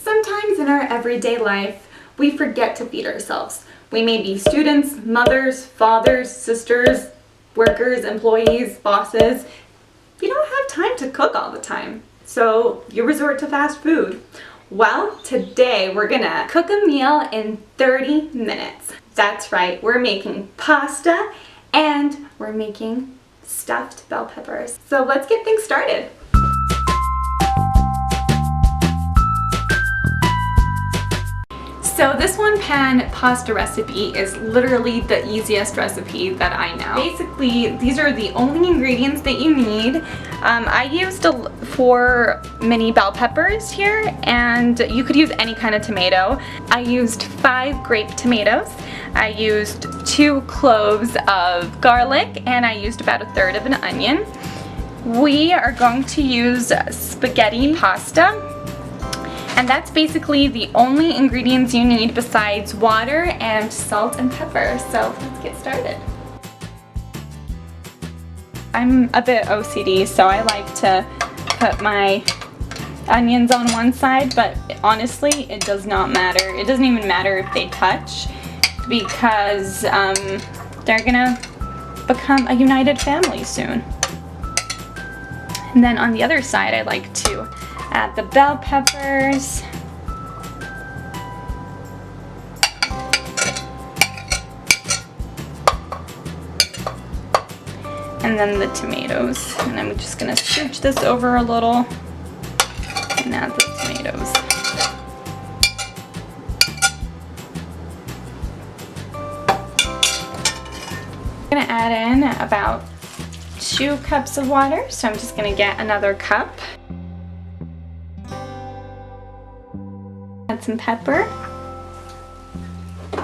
Sometimes in our everyday life, we forget to feed ourselves. We may be students, mothers, fathers, sisters, workers, employees, bosses. You don't have time to cook all the time, so you resort to fast food. Well, today we're gonna cook a meal in 30 minutes. That's right, we're making pasta and we're making stuffed bell peppers. So let's get things started. So this one pan pasta recipe is literally the easiest recipe that I know. Basically, these are the only ingredients that you need. I used 4 mini bell peppers here, and you could use any kind of tomato. I used 5 grape tomatoes. I used 2 cloves of garlic, and I used about 1/3 of an onion. We are going to use spaghetti pasta. And that's basically the only ingredients you need besides water and salt and pepper. So let's get started. I'm a bit OCD, so I like to put my onions on one side, but honestly, it does not matter. It doesn't even matter if they touch, because they're gonna become a united family soon. And then on the other side, I like to add the bell peppers. And then the tomatoes. And I'm just gonna scooch this over a little and add the tomatoes. I'm gonna add in about 2 cups of water, so I'm just gonna get another cup. Add some pepper, and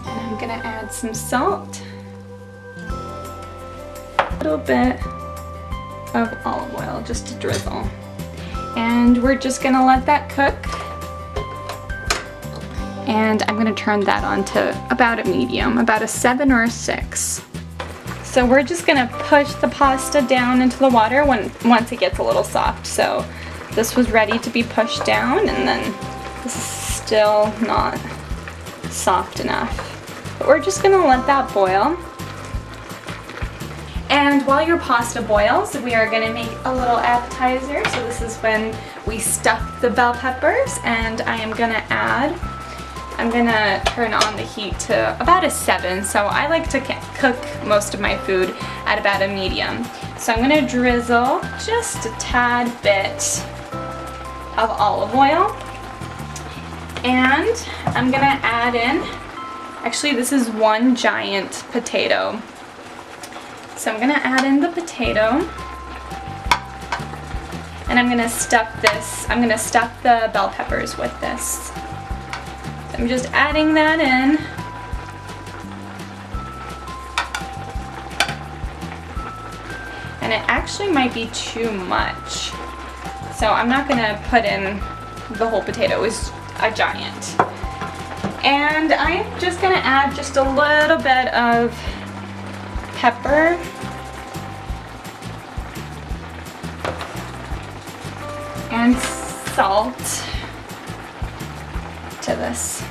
I'm gonna add some salt, a little bit of olive oil, just a drizzle, and we're just gonna let that cook. And I'm gonna turn that on to about a medium, about a 7 or a 6. So we're just gonna push the pasta down into the water once it gets a little soft. So this was ready to be pushed down, and then this is still not soft enough. But we're just gonna let that boil. And while your pasta boils, we are gonna make a little appetizer. So this is when we stuff the bell peppers, and I'm gonna turn on the heat to about a 7. So I like to cook most of my food at about a medium. So I'm gonna drizzle just a tad bit of olive oil. And I'm gonna add in, actually this is 1 giant potato. So I'm gonna add in the potato, and I'm gonna stuff the bell peppers with this. So I'm just adding that in. And it actually might be too much. So I'm not gonna put in the whole potato. It's a giant. And I'm just gonna add just a little bit of pepper. And salt to this.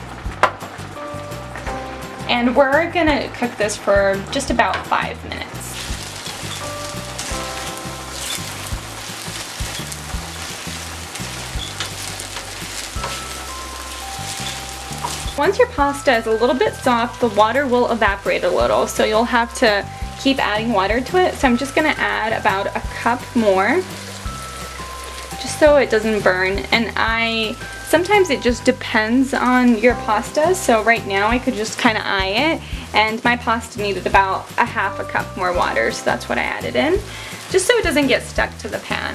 And we're gonna cook this for just about 5 minutes. Once your pasta is a little bit soft, the water will evaporate a little, so you'll have to keep adding water to it. So I'm just gonna add about a cup more, just so it doesn't burn. And sometimes it just depends on your pasta, so right now I could just kind of eye it, and my pasta needed about a 1/2 cup more water, so that's what I added in, just so it doesn't get stuck to the pan.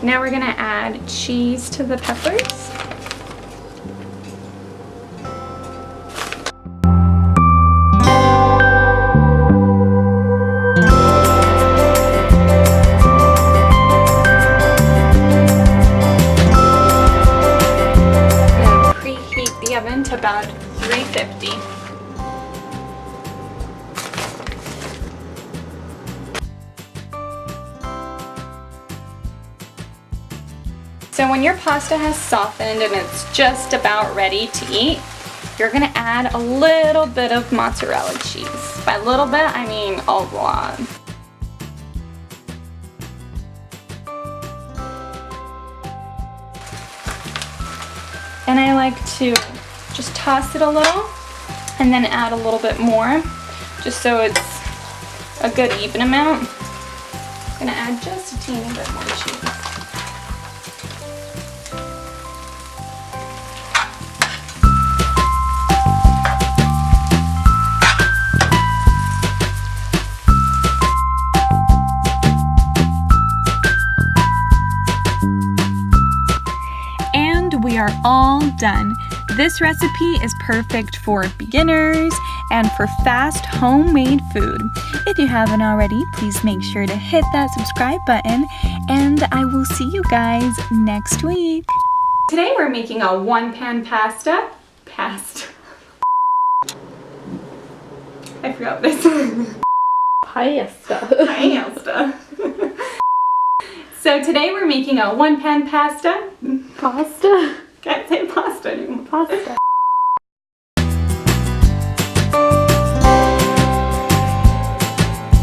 Now we're gonna add cheese to the peppers. oven to about 350. So when your pasta has softened and it's just about ready to eat, you're gonna add a little bit of mozzarella cheese. By a little bit, I mean a lot. And I like to just toss it a little and then add a little bit more, just so it's a good even amount. I'm gonna add just a teeny bit more cheese. We are all done. This recipe is perfect for beginners and for fast homemade food. If you haven't already, please make sure to hit that subscribe button, and I will see you guys next week. Today we're making a one-pan pasta. I forgot what I said. Pasta. So today we're making a one-pan pasta. Pasta? Can't say pasta anymore. Pasta.